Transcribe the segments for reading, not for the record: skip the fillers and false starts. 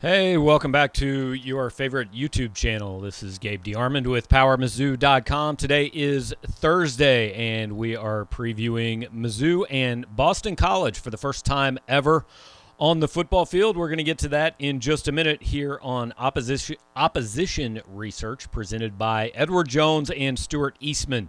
Hey, welcome back to your favorite YouTube channel. This is Gabe DeArmond with PowerMizzou.com. Today is Thursday, and we are previewing Mizzou and Boston College for the first time ever on the football field. We're going to get to that in just a minute here on Opposition Research, presented by Edward Jones and Stuart Eastman.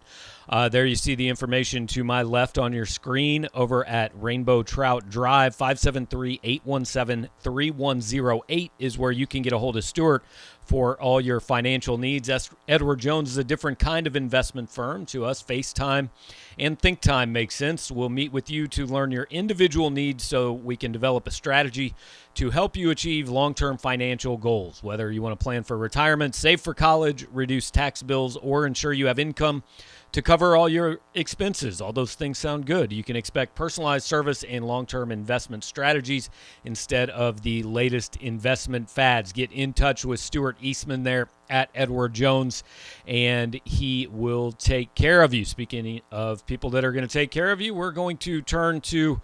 There you see the information to my left on your screen over at Rainbow Trout Drive. 573-817-3108 is where you can get a hold of Stuart for all your financial needs. Edward Jones is a different kind of investment firm to us. FaceTime and Think Time makes sense. We'll meet with you to learn your individual needs so we can develop a strategy to help you achieve long-term financial goals. Whether you want to plan for retirement, save for college, reduce tax bills, or ensure you have income to cover all your expenses. All those things sound good. You can expect personalized service and long-term investment strategies instead of the latest investment fads. Get in touch with Stuart Eastman there at Edward Jones, and he will take care of you. Speaking of people that are going to take care of you, we're going to turn to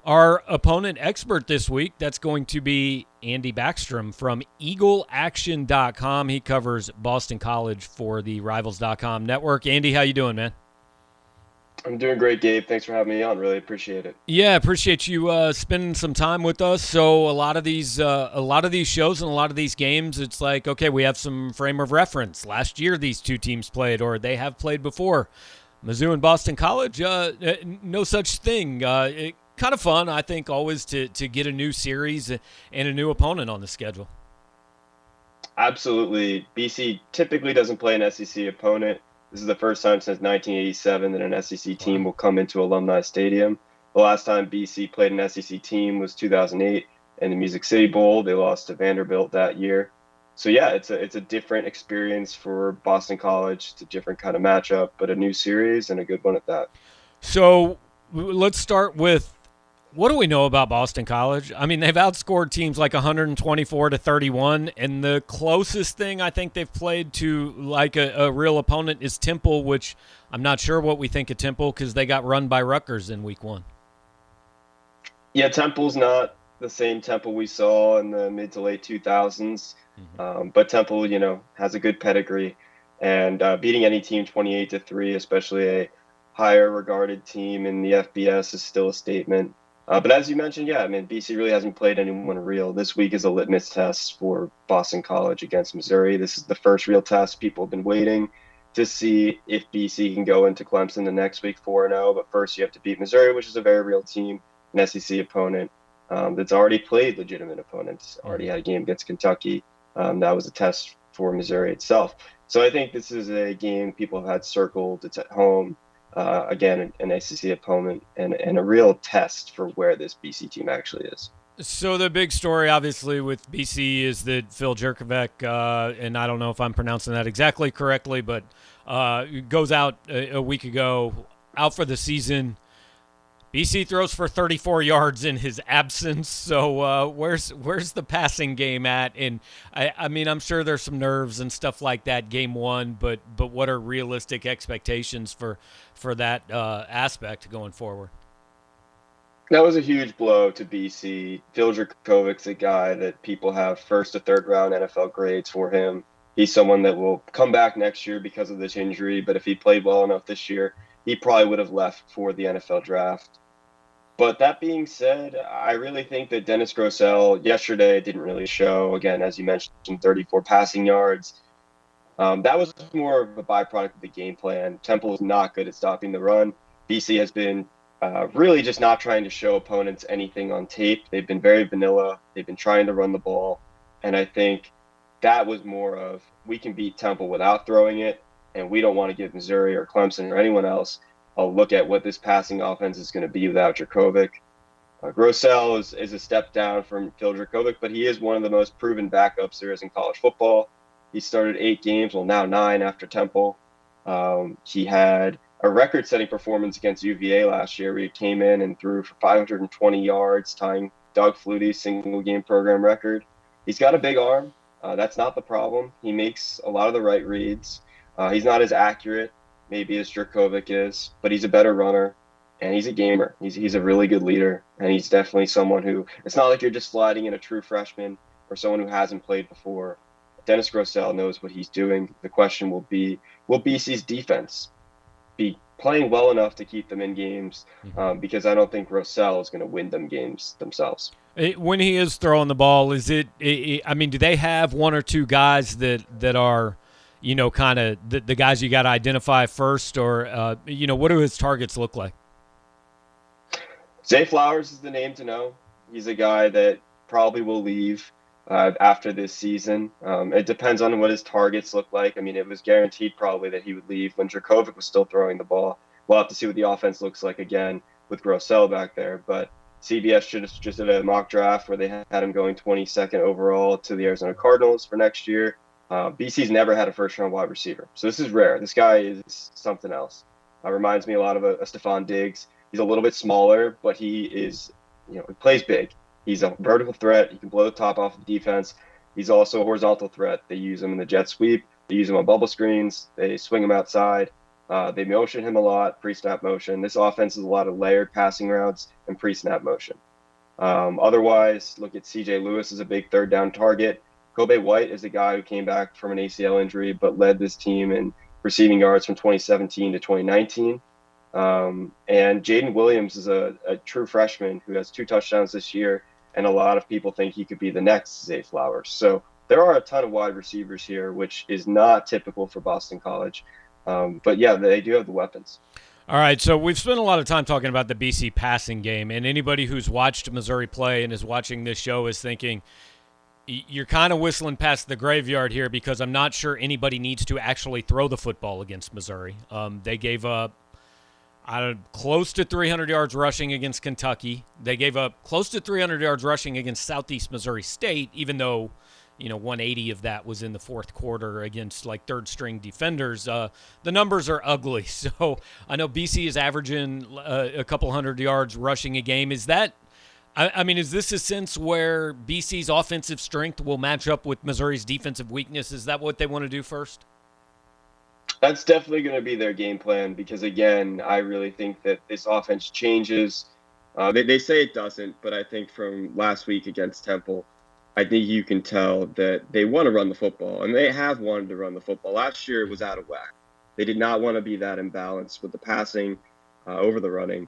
our opponent expert this week. That's going to be Andy Backstrom from EagleAction.com. He covers Boston College for the Rivals.com network. Andy, how you doing, man? I'm doing great, Gabe. Thanks for having me on. Really appreciate it. Yeah, appreciate you spending some time with us. So a lot of these shows and a lot of these games, it's like, okay, we have some frame of reference. Last year, these two teams played, or they have played before. Mizzou and Boston College, no such thing. Kind of fun, I think, always to get a new series and a new opponent on the schedule. Absolutely. BC typically doesn't play an SEC opponent. This is the first time since 1987 that an SEC team will come into Alumni Stadium. The last time BC played an SEC team was 2008 in the Music City Bowl. They lost to Vanderbilt that year. So yeah, it's a different experience for Boston College. It's a different kind of matchup, but a new series and a good one at that. So let's start with, what do we know about Boston College? I mean, they've outscored teams like 124-31, and the closest thing I think they've played to like a real opponent is Temple, which I'm not sure what we think of Temple because they got run by Rutgers in week 1. Yeah, Temple's not the same Temple we saw in the mid to late 2000s, but Temple, has a good pedigree, and beating any team 28-3, especially a higher regarded team in the FBS, is still a statement. But as you mentioned, yeah, I mean, BC really hasn't played anyone real. This week is a litmus test for Boston College against Missouri. This is the first real test. People have been waiting to see if BC can go into Clemson the next week 4-0. But first, you have to beat Missouri, which is a very real team, an SEC opponent that's already played legitimate opponents, already had a game against Kentucky. That was a test for Missouri itself. So I think this is a game people have had circled. It's at home. Again, an SEC opponent and a real test for where this BC team actually is. So the big story, obviously, with BC is that Phil Jurkovec, and I don't know if I'm pronouncing that exactly correctly, but goes out a week ago, out for the season. BC throws for 34 yards in his absence. So where's the passing game at? And I mean, I'm sure there's some nerves and stuff like that game 1, but what are realistic expectations for that aspect going forward? That was a huge blow to BC. Phil Jurkovec's a guy that people have first to third round NFL grades for him. He's someone that will come back next year because of this injury, but if he played well enough this year, he probably would have left for the NFL draft. But that being said, I really think that Dennis Grosel yesterday didn't really show. Again, as you mentioned, 34 passing yards. That was more of a byproduct of the game plan. Temple is not good at stopping the run. BC has been really just not trying to show opponents anything on tape. They've been very vanilla. They've been trying to run the ball. And I think that was more of, we can beat Temple without throwing it, and we don't want to give Missouri or Clemson or anyone else a look at what this passing offense is going to be without Jurkovec. Grosel is a step down from Phil Jurkovec, but he is one of the most proven backups there is in college football. He started 8 games, well, now 9 after Temple. He had a record-setting performance against UVA last year where he came in and threw for 520 yards, tying Doug Flutie's single-game program record. He's got a big arm. That's not the problem. He makes a lot of the right reads. He's not as accurate, maybe, as Jurkovec is, but he's a better runner, and he's a gamer. He's a really good leader, and he's definitely someone who, it's not like you're just sliding in a true freshman. or someone who hasn't played before, Dennis Grosel knows what he's doing. The question will be, will BC's defense be playing well enough to keep them in games? Because I don't think Grosel is going to win them games themselves. When he is throwing the ball, I mean, do they have one or two guys that are, kind of the guys you got to identify first, or what do his targets look like? Zay Flowers is the name to know. He's a guy that probably will leave after this season. It depends on what his targets look like. I mean, it was guaranteed probably that he would leave when Dracovic was still throwing the ball. We'll have to see what the offense looks like again with Grosel back there. But CBS just did a mock draft where they had him going 22nd overall to the Arizona Cardinals for next year. BC's never had a first-round wide receiver, so this is rare. This guy is something else. Reminds me a lot of a Stephon Diggs. He's a little bit smaller, but he is, he plays big. He's a vertical threat. He can blow the top off of the defense. He's also a horizontal threat. They use him in the jet sweep. They use him on bubble screens. They swing him outside. They motion him a lot, pre-snap motion. This offense is a lot of layered passing routes and pre-snap motion. Otherwise, look at C.J. Lewis as a big third down target. Kobe White is a guy who came back from an ACL injury but led this team in receiving yards from 2017 to 2019. And Jaden Williams is a true freshman who has 2 touchdowns this year, and a lot of people think he could be the next Zay Flowers. So there are a ton of wide receivers here, which is not typical for Boston College. But yeah, they do have the weapons. All right, so we've spent a lot of time talking about the BC passing game, and anybody who's watched Missouri play and is watching this show is thinking, you're kind of whistling past the graveyard here, because I'm not sure anybody needs to actually throw the football against Missouri. They gave up close to 300 yards rushing against Kentucky. They gave up close to 300 yards rushing against Southeast Missouri State, even though 180 of that was in the fourth quarter against like third-string defenders. The numbers are ugly. So I know BC is averaging a couple hundred yards rushing a game. Is that I mean, is this a sense where BC's offensive strength will match up with Missouri's defensive weakness? Is that what they want to do first? That's definitely going to be their game plan because, again, I really think that this offense changes. They say it doesn't, but I think from last week against Temple, I think you can tell that they want to run the football, and they have wanted to run the football. Last year, it was out of whack. They did not want to be that imbalanced with the passing over the running.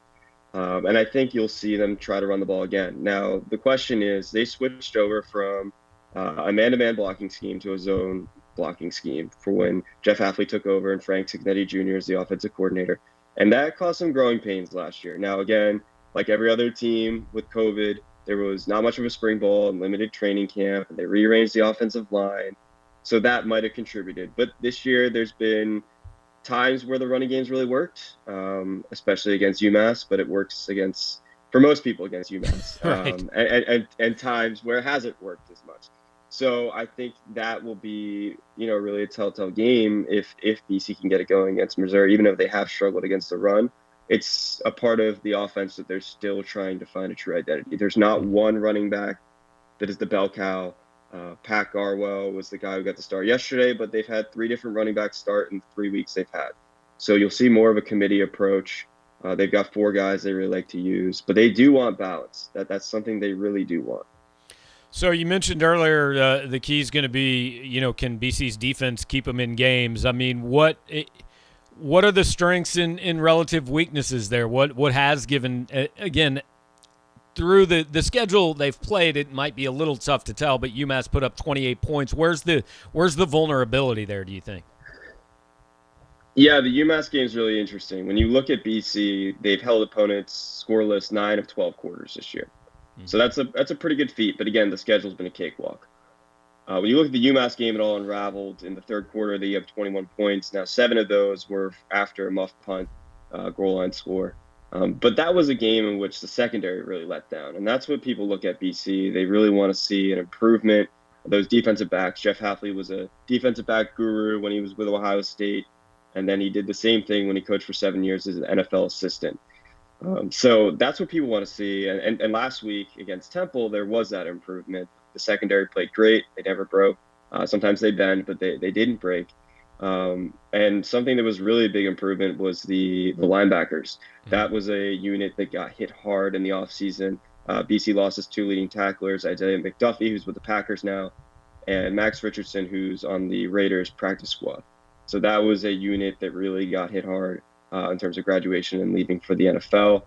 And I think you'll see them try to run the ball again. Now, the question is, they switched over from a man-to-man blocking scheme to a zone blocking scheme for when Jeff Hafley took over and Frank Cignetti Jr. is the offensive coordinator. And that caused some growing pains last year. Now, again, like every other team with COVID, there was not much of a spring ball and limited training camp, and they rearranged the offensive line. So that might have contributed. But this year, there's been times where the running game's really worked, especially against UMass, but it works for most people against UMass. Right. And times where it hasn't worked as much. So I think that will be, really a telltale game if BC can get it going against Missouri, even if they have struggled against the run. It's a part of the offense that they're still trying to find a true identity. There's not one running back that is the bell cow. Pat Garwell was the guy who got the start yesterday, but they've had 3 different running backs start in the 3 weeks they've had. So you'll see more of a committee approach. They've got 4 guys they really like to use, but they do want balance. That's something they really do want. So you mentioned earlier the key is going to be, can BC's defense keep them in games? I mean, what are the strengths and relative weaknesses there? What has given, again, through the schedule they've played, it might be a little tough to tell, but UMass put up 28 points. Where's the vulnerability there, do you think? Yeah, the UMass game is really interesting. When you look at BC, they've held opponents scoreless 9 of 12 quarters this year. So that's a pretty good feat. But again, the schedule's been a cakewalk. When you look at the UMass game, it all unraveled in the third quarter. They have 21 points. Now, 7 of those were after a muff punt, goal line score. But that was a game in which the secondary really let down. And that's what people look at BC. They really want to see an improvement of those defensive backs. Jeff Hafley was a defensive back guru when he was with Ohio State. And then he did the same thing when he coached for 7 years as an NFL assistant. So that's what people want to see. And last week against Temple, there was that improvement. The secondary played great. They never broke. Sometimes they bend, but they didn't break. And something that was really a big improvement was the linebackers. That was a unit that got hit hard in the offseason. BC lost his 2 leading tacklers, Isaiah McDuffie, who's with the Packers now, and Max Richardson, who's on the Raiders practice squad. So that was a unit that really got hit hard in terms of graduation and leaving for the NFL.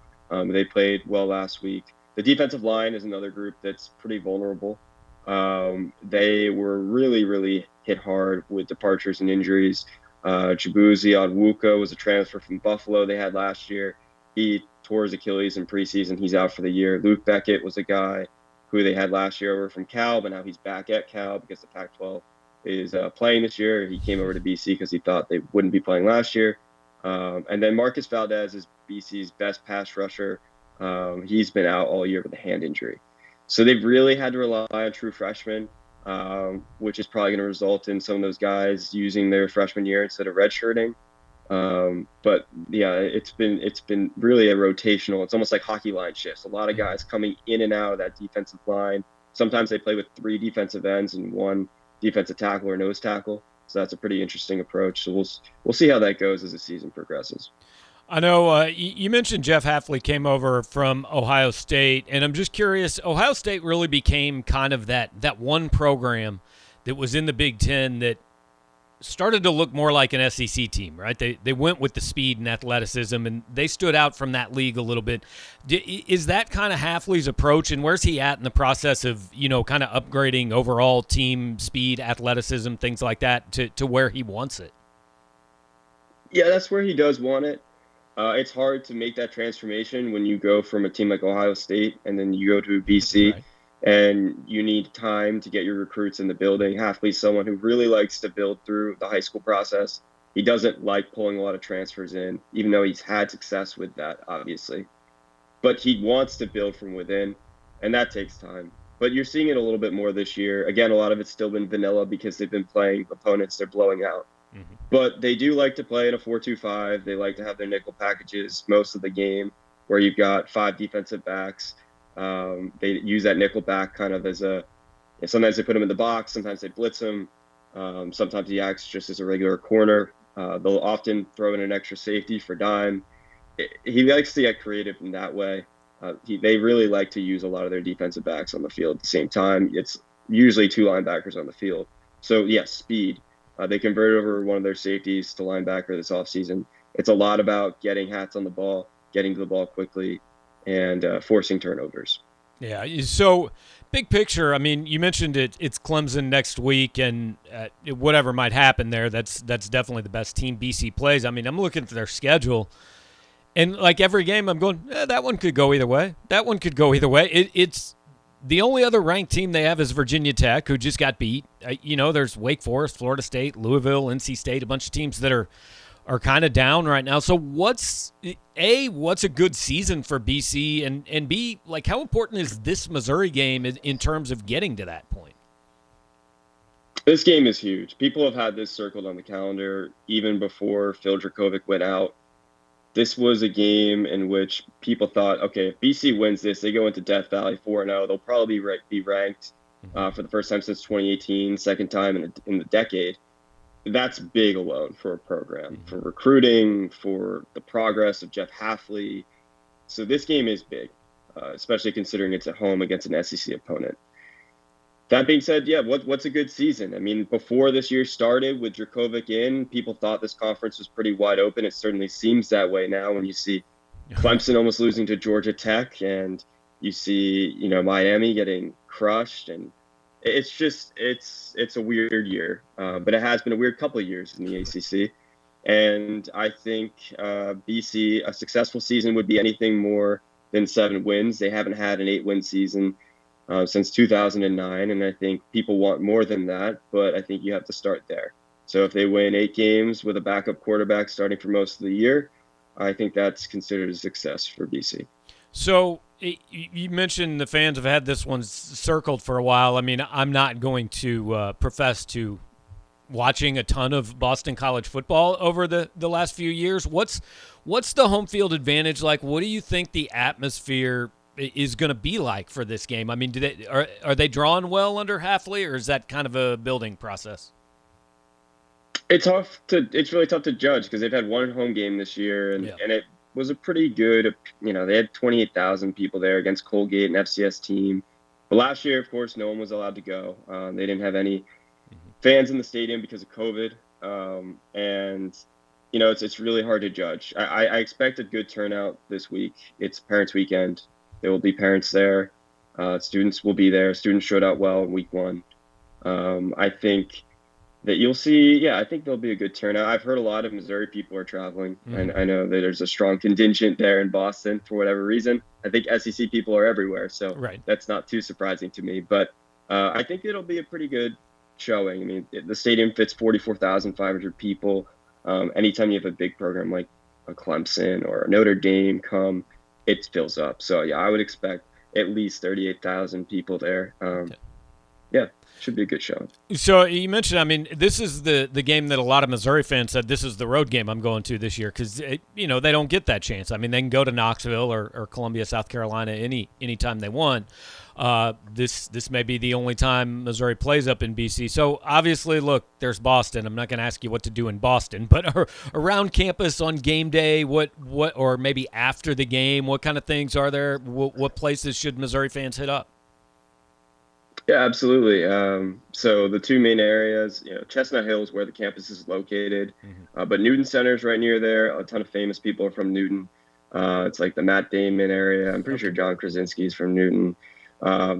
They played well last week. The defensive line is another group that's pretty vulnerable. They were really, really hit hard with departures and injuries. Chibuzi Onwuka was a transfer from Buffalo they had last year. He tore his Achilles in preseason. He's out for the year. Luke Beckett was a guy who they had last year over from Cal, but now he's back at Cal because the Pac-12 is playing this year. He came over to BC because he thought they wouldn't be playing last year. And then Marcus Valdez is BC's best pass rusher. He's been out all year with a hand injury. So they've really had to rely on true freshmen, which is probably going to result in some of those guys using their freshman year instead of redshirting. But yeah, it's been really a rotational. It's almost like hockey line shifts. A lot of guys coming in and out of that defensive line. Sometimes they play with 3 defensive ends and 1 defensive tackle or nose tackle. So that's a pretty interesting approach. So we'll see how that goes as the season progresses. I know you mentioned Jeff Hafley came over from Ohio State, and I'm just curious, Ohio State really became kind of that one program that was in the Big Ten that started to look more like an SEC team, right? They went with the speed and athleticism, and they stood out from that league a little bit. Is that kind of Hafley's approach, and where's he at in the process of, kind of upgrading overall team speed, athleticism, things like that to where he wants it? Yeah, that's where he does want it. It's hard to make that transformation when you go from a team like Ohio State and then you go to BC. Right. And you need time to get your recruits in the building. Hafley's someone who really likes to build through the high school process. He doesn't like pulling a lot of transfers in, even though he's had success with that, obviously. But he wants to build from within, and that takes time. But you're seeing it a little bit more this year. Again, a lot of it's still been vanilla because they've been playing opponents they're blowing out. Mm-hmm. But they do like to play in a 4-2-5. They like to have their nickel packages most of the game where you've got 5 defensive backs. They use that nickel back kind of as sometimes they put him in the box, sometimes they blitz him, sometimes he acts just as a regular corner. They'll often throw in an extra safety for dime. He likes to get creative in that way. They really like to use a lot of their defensive backs on the field at the same time. It's usually 2 linebackers on the field. So yes, speed. They converted over one of their safeties to linebacker this offseason. It's a lot about getting hats on the ball, getting to the ball quickly, and forcing turnovers. Yeah, so big picture, I mean, you mentioned it's Clemson next week, and whatever might happen there, that's definitely the best team BC plays. I mean, I'm looking at their schedule, and like every game I'm going, that one could go either way. That one could go either way. It's the only other ranked team they have is Virginia Tech, who just got beat. There's Wake Forest, Florida State, Louisville, NC State, a bunch of teams that are kind of down right now. So what's a good season for BC, and B, like, how important is this Missouri game in terms of getting to that point? This game is huge. People have had this circled on the calendar even before Phil Dracovic went out. This was a game in which people thought, okay, if BC wins this, they go into Death Valley 4-0. They'll probably be ranked for the first time since 2018, second time in the decade. That's big alone for a program, for recruiting, for the progress of Jeff Hafley. So this game is big, especially considering it's at home against an SEC opponent. That being said, yeah, what's a good season? I mean, before this year started with Dracovic in, people thought this conference was pretty wide open. It certainly seems that way now when you see Clemson almost losing to Georgia Tech, and you see, Miami getting crushed, and it's just it's a weird year, but it has been a weird couple of years in the ACC, and I think BC, a successful season would be anything more than 7 wins. They haven't had an 8-win season since 2009, and I think people want more than that, but I think you have to start there. So if they win 8 games with a backup quarterback starting for most of the year, I think that's considered a success for BC. So you mentioned the fans have had this one circled for a while. I mean, I'm not going to profess to watching a ton of Boston College football over the last few years. What's the home field advantage like? What do you think the atmosphere is going to be like for this game? I mean, are they drawn well under Hafley, or is that kind of a building process? It's really tough to judge because they've had one home game this year, and was a pretty good, they had 28,000 people there against Colgate, an FCS team. But last year, of course, no one was allowed to go. They didn't have any fans in the stadium because of COVID. And it's really hard to judge. I expect a good turnout this week. It's Parents' Weekend. There will be parents there. Students will be there. Students showed out well in week 1. I think that you'll see, I think there'll be a good turnout. I've heard a lot of Missouri people are traveling, and I know that there's a strong contingent there in Boston for whatever reason. I think SEC people are everywhere, so That's not too surprising to me. But I think it'll be a pretty good showing. I mean, the stadium fits 44,500 people. Anytime you have a big program like a Clemson or a Notre Dame come, it fills up. So, I would expect at least 38,000 people there. Should be a good show. So you mentioned, I mean, this is the game that a lot of Missouri fans said this is the road game I'm going to this year because, they don't get that chance. I mean, they can go to Knoxville or Columbia, South Carolina anytime they want. This may be the only time Missouri plays up in BC. So obviously, look, there's Boston. I'm not going to ask you what to do in Boston, but around campus on game day, what or maybe after the game, what kind of things are there? What places should Missouri fans hit up? Yeah, absolutely. So the two main areas, Chestnut Hill is where the campus is located, but Newton Center is right near there. A ton of famous people are from Newton. It's like the Matt Damon area. I'm pretty sure John Krasinski is from Newton.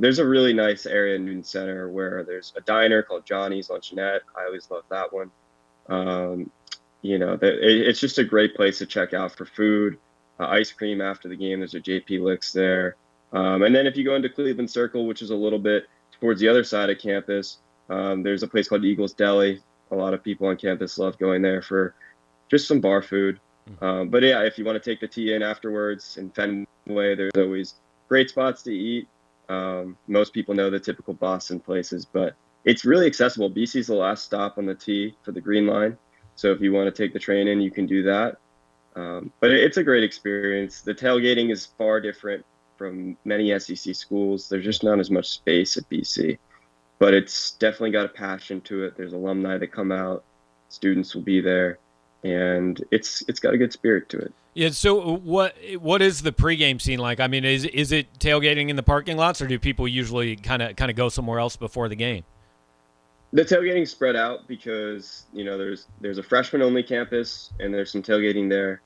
There's a really nice area in Newton Center where there's a diner called Johnny's Luncheonette. I always love that one. It's just a great place to check out for food, ice cream after the game. There's a JP Licks there. And then if you go into Cleveland Circle, which is a little bit towards the other side of campus, there's a place called Eagles Deli. A lot of people on campus love going there for just some bar food. But if you want to take the tea in afterwards in Fenway, there's always great spots to eat. Most people know the typical Boston places, but it's really accessible. BC's the last stop on the T for the Green Line. So if you want to take the train in, you can do that. But it's a great experience. The tailgating is far different from many SEC schools. There's just not as much space at BC, but it's definitely got a passion to it. There's alumni that come out, students will be there, and it's got a good spirit to it. Yeah. So what is the pregame scene like? I mean, is it tailgating in the parking lots, or do people usually kind of go somewhere else before the game? The tailgating spread out because there's a freshman only campus and there's some tailgating there.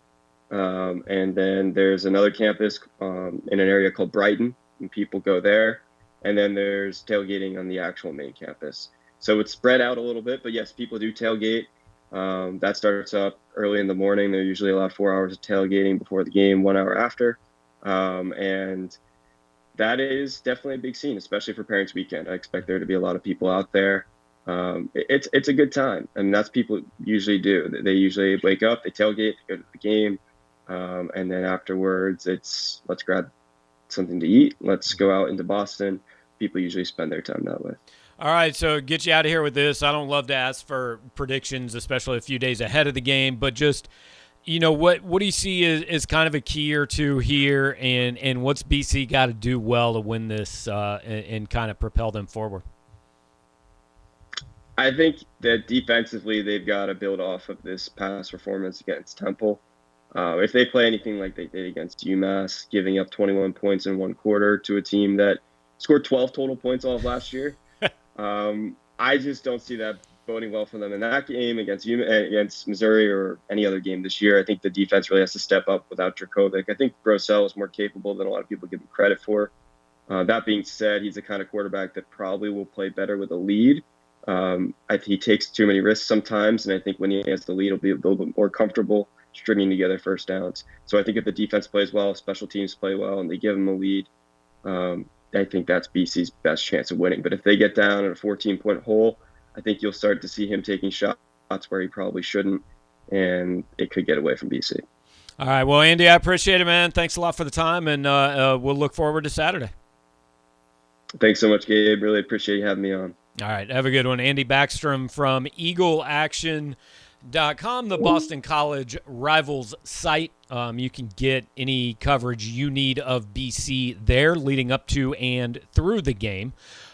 And then there's another campus in an area called Brighton, and people go there. And then there's tailgating on the actual main campus. So it's spread out a little bit, but yes, people do tailgate. That starts up early in the morning. They're usually allowed 4 hours of tailgating before the game, 1 hour after. And that is definitely a big scene, especially for Parents' Weekend. I expect there to be a lot of people out there. It's a good time. And that's people usually do. They usually wake up, they tailgate, they go to the game. And then afterwards, it's let's grab something to eat. Let's go out into Boston. People usually spend their time that way. All right, so get you out of here with this. I don't love to ask for predictions, especially a few days ahead of the game, but just, what do you see as kind of a key or two here, and what's BC got to do well to win this and kind of propel them forward? I think that defensively they've got to build off of this past performance against Temple. If they play anything like they did against UMass, giving up 21 points in one quarter to a team that scored 12 total points all of last year, I just don't see that boding well for them in that game against Missouri or any other game this year. I think the defense really has to step up without Dracovic. I think Grossell is more capable than a lot of people give him credit for. That being said, he's the kind of quarterback that probably will play better with a lead. He takes too many risks sometimes, and I think when he has the lead, he'll be a little bit more comfortable stringing together first downs. So I think if the defense plays well, special teams play well, and they give him a lead, I think that's BC's best chance of winning. But if they get down in a 14-point hole, I think you'll start to see him taking shots where he probably shouldn't, and it could get away from BC. All right. Well, Andy, I appreciate it, man. Thanks a lot for the time, and we'll look forward to Saturday. Thanks so much, Gabe. Really appreciate you having me on. All right. Have a good one. Andy Backstrom from EagleAction.com, the Boston College Rivals site. You can get any coverage you need of BC there leading up to and through the game.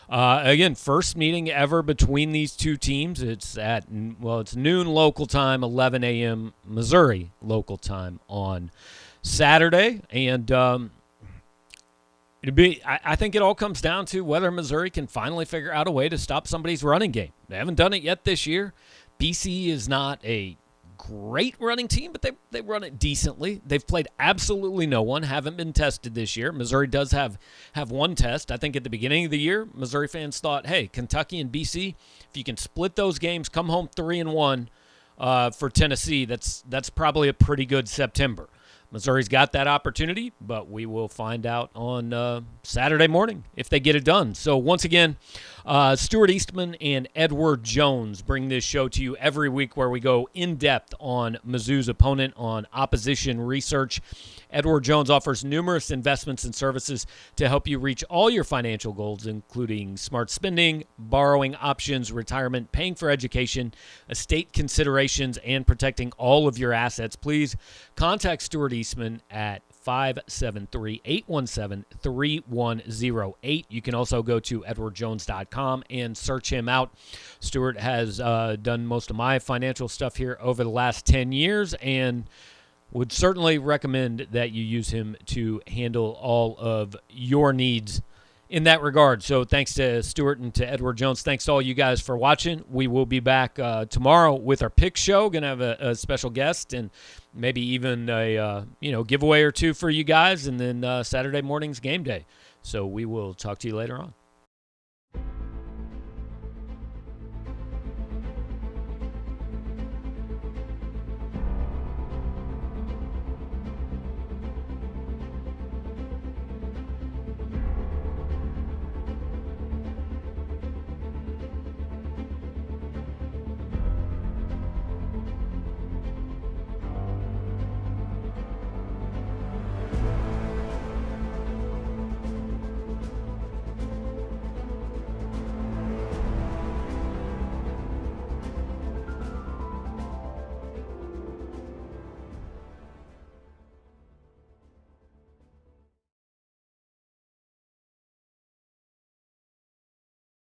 Again, first meeting ever between these two teams. It's it's noon local time, 11 a.m. Missouri local time on Saturday, and I think it all comes down to whether Missouri can finally figure out a way to stop somebody's running game. They haven't done it yet this year. BC is not a great running team, but they run it decently. They've played absolutely no one, haven't been tested this year. Missouri does have one test. I think at the beginning of the year, Missouri fans thought, hey, Kentucky and BC, if you can split those games, come home 3-1 for Tennessee, that's probably a pretty good September. Missouri's got that opportunity, but we will find out on Saturday morning if they get it done. So once again, Stuart Eastman and Edward Jones bring this show to you every week where we go in-depth on Mizzou's opponent, on opposition research. Edward Jones offers numerous investments and services to help you reach all your financial goals, including smart spending, borrowing options, retirement, paying for education, estate considerations, and protecting all of your assets. Please contact Stuart Eastman at 573-817-3108. You can also go to edwardjones.com and search him out. Stuart has done most of my financial stuff here over the last 10 years and would certainly recommend that you use him to handle all of your needs in that regard. So thanks to Stuart and to Edward Jones. Thanks to all you guys for watching. We will be back tomorrow with our pick show. Going to have a special guest and maybe even a giveaway or two for you guys, and then Saturday morning's game day. So we will talk to you later on.